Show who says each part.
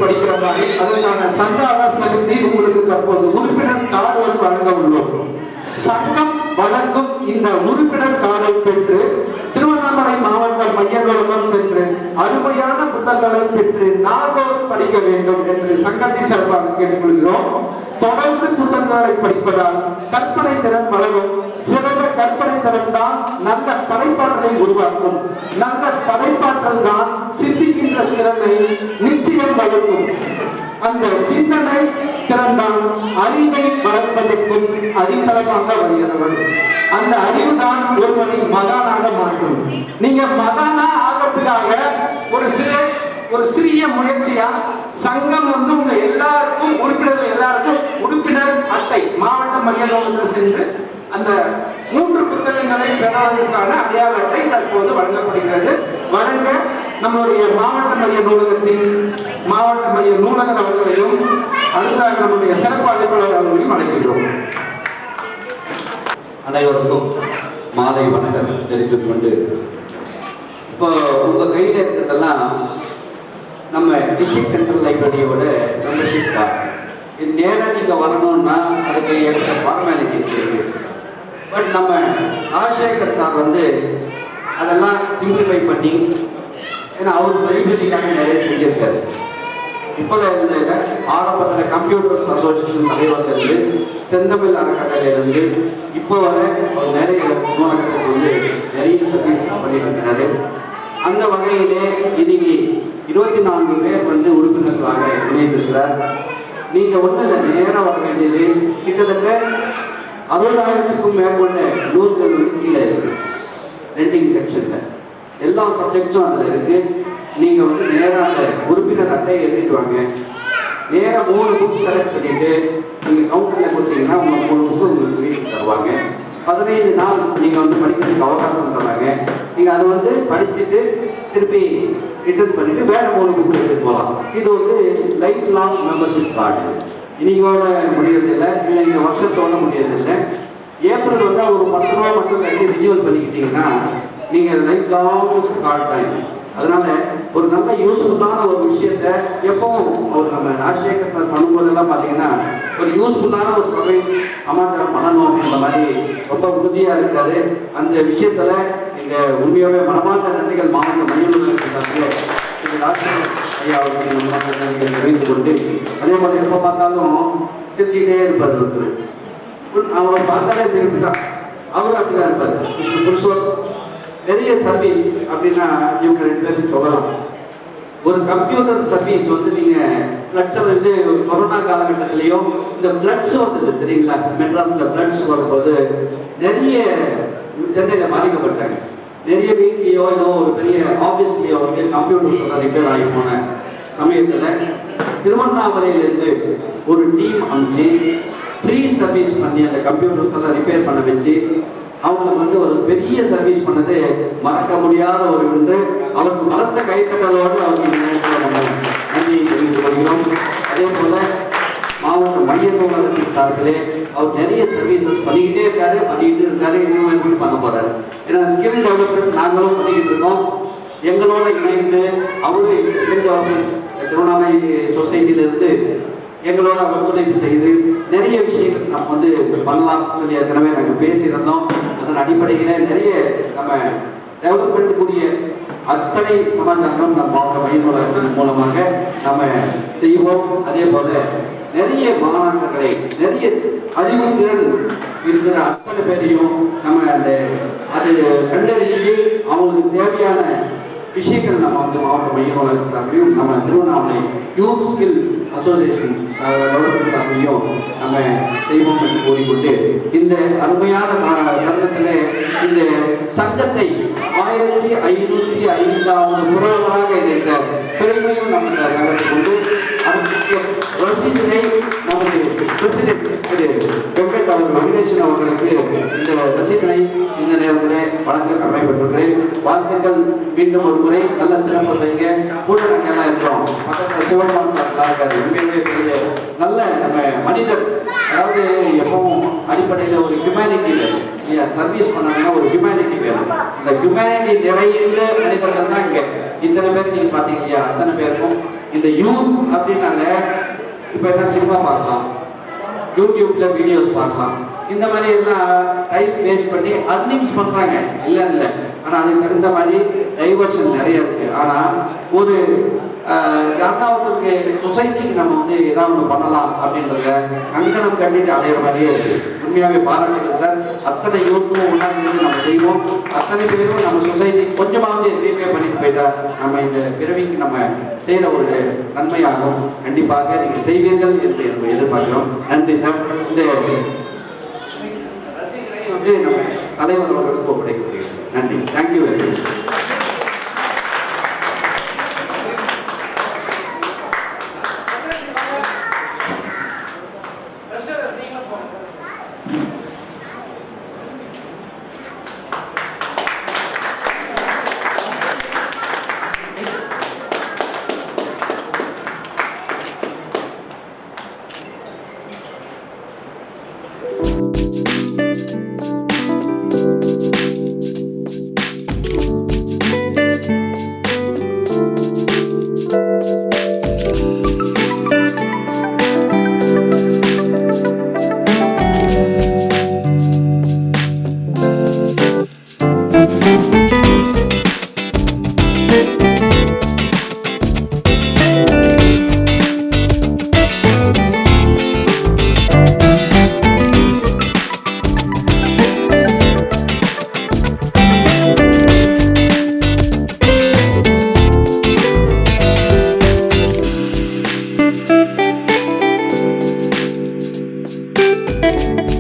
Speaker 1: படிக்கிற மாதிரி அதற்கான சந்தாவை செலுத்தி உங்களுக்கு தற்போது உறுப்பினர் கார்டு வழங்க உள்ளோம். சங்கம் வழங்கும் இந்த உறுப்பினர் கார்டை பெற்று திருவண்ணாமலை மாவட்ட மைய நூலகம் சென்று அருமையான புத்தகங்களை பெற்று நாள்தோறும் படிக்க வேண்டும் என்று சங்கத்தின் சார்பாக கேட்டுக்கொள்கிறோம். தொடர்ந்து புத்தகங்களை படிப்பதால் கற்பனை திறன் வளரும். சிறந்த கற்பனை திறன் தான் நல்ல படைப்பாற்றலை உருவாக்கும். நல்ல படைப்பாற்றல் தான் சிந்திக்கின்ற திறனை நிச்சயம் வளர்க்கும். அந்த சிந்தனை திறன்தான் அறிவை வளர்ப்பதற்கும் அடித்தளமாக வருகிறது. அந்த அறிவுதான் ஒருவனை மகானாக மாற்றும். நீங்க மகானா ஆகிறதுக்காக ஒரு சிறிய முயற்சியா சங்கம் உங்க எல்லாருக்கும் உறுப்பினர்கள் எல்லாருக்கும் உறுப்பினர் அட்டை மாவட்ட மைய நூலகத்தில் சென்று அந்த 3 புத்தகங்களை பெறாததற்கான அடையாள அட்டை தற்போது வழங்கப்படுகிறது. வழங்க நம்மளுடைய மாவட்ட மைய நூலகத்தின் மாவட்ட மைய நூலகர் அவர்களையும் அடுத்த நம்முடைய சிறப்பு அழைப்பாளர் அவர்களையும் அழைக்கின்றோம்.
Speaker 2: அனைவருக்கும் மாலை வணக்கம் தெரிவித்துக் கொண்டு, இப்போ உங்கள் கையில் இருக்கிறதெல்லாம் நம்ம டிஸ்ட்ரிக்ட் சென்ட்ரல் லைப்ரரியோட மெம்பர்ஷிப் கார்டு. இது நேராக நீங்கள் வரணும்னா அதுக்கு ஏற்ற ஃபார்மாலிட்டிஸ் இருக்குது. பட் நம்ம ராஜசேகர் சார் அதெல்லாம் சிம்பிளிஃபை பண்ணி, ஏன்னா அவர் லைப்ரரிக்காக நிறைய செஞ்சுருக்காரு. இப்போ ஆரம்பத்தில் கம்ப்யூட்டர்ஸ் அசோசியேஷன் தலைவர்லேருந்து செந்தமிழ் அறக்கட்டளையிலேருந்து இப்போ வர அவர் நிறைய நூலகத்துக்கு நிறைய சர்வீஸ் பண்ணிட்டு இருக்கிறாரு. அந்த வகையிலே இன்னைக்கு 24 பேர் உறுப்பினர்களாக இணைந்திருக்கிறார். நீங்கள் ஒன்றும் இல்லை, நேராக வர வேண்டியது கிட்டத்தட்ட 60,000க்கும் மேற்கொண்ட நூல்கள் கீழே இருக்குது. ரெண்டிங் செக்ஷனில் எல்லா சப்ஜெக்ட்ஸும் அதில் இருக்குது. நீங்கள் நேராக அந்த உறுப்பினர் அட்டையை எழுதிட்டு வாங்க. நேராக 3 புக்ஸ் செலக்ட் பண்ணிவிட்டு நீங்கள் கவுண்டரில் கொடுத்தீங்கன்னா உங்களுக்கு 3 புக்கு உங்களுக்கு வீட்டுக்கு தருவாங்க. 15 நாள் நீங்கள் படிக்கிறதுக்கு அவகாசம் தராங்க. நீங்கள் அதை படிச்சுட்டு திருப்பி ரிட்டர்ன் பண்ணிவிட்டு வேறு 3 புக்கு எடுத்துட்டு போகலாம். இது லைஃப் லாங் மெம்பர்ஷிப் கார்டு. இன்னைக்கோட முடியறதில்லை, இல்லை இந்த வருஷத்தோட முடியறதில்லை. ஏப்ரல் ஒரு 10 ரூபா மட்டும் கட்டி ரினியூவல் பண்ணிக்கிட்டீங்கன்னா நீங்கள் லைஃப் லாங் கார்டு தான். அதனால ஒரு நல்ல யூஸ்ஃபுல்லான ஒரு விஷயத்த எப்பவும் நம்ம ராஜசேகர் சார் பண்ணும்போதெல்லாம் பார்த்தீங்கன்னா ஒரு யூஸ்ஃபுல்லான ஒரு சர்வீஸ் சமாச்சாரம் பண்ணணும் அப்படின்ற மாதிரி ரொம்ப உறுதியாக இருக்காரு. அந்த விஷயத்துல இந்த உண்மையாகவே மனமார்ந்த நன்றிகள் மாவட்ட மைய நூலகத்தில் ராஜசேகர் ஐயா அவர்களுக்கு தெரிவித்துக் கொண்டு, அதே போல எப்போ பார்த்தாலும் சிரிச்சுக்கிட்டே இருப்பார். அவர் பார்த்தாலே சிரிப்பு தான், அவரும் அப்படிதான் இருப்பார். புருஷோர் நிறைய சர்வீஸ் அப்படின்னா இவங்க 2 பேரும் சொல்லலாம். ஒரு கம்ப்யூட்டர் சர்வீஸ் நீங்கள் ஃப்ளட்ஸில் கொரோனா காலகட்டத்திலையும் இந்த ஃப்ளட்ஸ் வந்தது தெரியுங்களா? மெட்ராஸில் ஃப்ளட்ஸ் வரும்போது நிறைய சென்னையில் பாதிக்கப்பட்டாங்க. நிறைய வீட்லேயோ இல்லை ஒரு பெரிய ஆஃபீஸ்லேயோ கம்ப்யூட்டர்ஸ் எல்லாம் ரிப்பேர் ஆகி போன சமயத்தில் திருவண்ணாமலையிலேருந்து ஒரு டீம் அமைச்சு ஃப்ரீ சர்வீஸ் பண்ணி அந்த கம்ப்யூட்டர்ஸ் எல்லாம் ரிப்பேர் பண்ண வச்சு அவங்களுக்கு ஒரு பெரிய சர்வீஸ் பண்ணது மறக்க முடியாத ஒரு ஒன்று. அவருக்கு பலத்த கைத்தட்டலோடு அவருக்கு இந்த நேரத்தில் நம்ம நன்றியை தெரிவித்துக் கொள்கிறோம். அதே போல் மாவட்ட மைய நூலகத்தின் சார்பிலே அவர் நிறைய சர்வீசஸ் பண்ணிக்கிட்டே இருக்காரு, இன்னும் பண்ண போறாரு. ஏன்னா ஸ்கில் டெவலப்மெண்ட் நாங்களும் பண்ணிக்கிட்டு இருக்கோம். எங்களோட இணைந்து அவரு ஸ்கில் டெவலப்மெண்ட் திருவண்ணாமலை சொசைட்டியிலிருந்து எங்களோட ஒத்துழைப்பு செய்து நிறைய விஷயங்கள் நம்ம பண்ணலாம் சொல்லி ஏற்கனவே நாங்கள் பேசியிருந்தோம். அதன் அடிப்படையில் நிறைய நம்ம டெவலப்மெண்ட்டுக்குரிய அத்தனை சமாச்சாரங்களும் நம்ம மாவட்ட மைய நூலகத்தின் மூலமாக நம்ம செய்வோம். அதே போல நிறைய மாணாக்கர்களை நிறைய அறிவுத்திறன் இருக்கிற அத்தனை பேரையும் நம்ம அது கண்டறிஞ்சு அவங்களுக்கு தேவையான விஷயங்கள் நம்ம மாவட்ட மைய நூலகம் சார்பிலையும் நம்ம திருவண்ணாமலை யூத் ஸ்கில் அசோசியேஷன் சார்பிலையும் நம்ம செய்வோம் என்று கூறிக்கொண்டு, இந்த அருமையான தருணத்தில் இந்த சங்கத்தை 1505வது முறைகளாக இணைந்த பெருமையும் நம்ம இந்த சங்கத்துக்கு உண்டு. அதற்கு ரசீதினை நமது பிரசிடென்ட் திரு வெங்கட் அவர்கள் வெங்கடேசன் அவர்களுக்கு இந்த ரசீதினை இந்த நேரத்தில் வழங்க கடமைப்பட்டிருக்கிறேன். வாழ்த்துக்கள். மீண்டும் ஒரு முறை நல்ல சிறப்பாக செய்யுங்க. கூட நாங்கள் எல்லாம் இருக்கிறோம். பக்கத்தில் சிவகுமார் சார்லாம் இருக்காரு. உண்மையிலே பெரிய நல்ல நம்ம மனிதர். அதாவது எப்பவும் அடிப்படையில் ஒரு ஹியூமனிட்டி வேணும் இல்லையா? சர்வீஸ் பண்ணணும்னா ஒரு ஹியூமனிட்டி வேணும். இந்த ஹியூமனிட்டி நிறைந்த மனிதர்கள் தான் இங்கே இத்தனை பேர் நீங்கள் பார்த்தீங்க இல்லையா? அத்தனை பேருக்கும் இந்த யூத் அப்படின்னால இப்போ என்ன சினிமா பார்க்கலாம், யூடியூப்ல வீடியோஸ் பார்க்கலாம், இந்த மாதிரி எல்லாம் டைம் வேஸ்ட் பண்ணி அர்னிங்ஸ் பண்றாங்க, இல்லை. ஆனால் அதுக்கு தகுந்த மாதிரி டைவர்ஷன் நிறைய இருக்கு. ஆனால் ஒரு யாருக்காவதுக்கு சொசைட்டிக்கு நம்ம வந்து ஏதாவது ஒன்று பண்ணலாம் அப்படின்றத கங்கணம் கட்டிட்டு அலையிற மாதிரியே இருக்கு. உண்மையாகவே பாராட்டுகள் சார். அத்தனை யூத்தும் ஒன்றா சேர்ந்து நம்ம செய்வோம். அத்தனை பேரும் நம்ம சொசைட்டி கொஞ்சமாவது ரீபே பண்ணிட்டு போயிட்டா நம்ம இந்த பிறவிக்கு நம்ம செய்கிற ஒரு நன்மையாகும். கண்டிப்பாக நீங்கள் செய்வீர்கள் என்று நம்ம எதிர்பார்க்கிறோம். நன்றி சார். இந்த ரசிகரை வந்து நம்ம தலைவர் அவர்களுக்கு ஒப்படைக்க முடியும். நன்றி. Thank you very much.
Speaker 3: Thank you.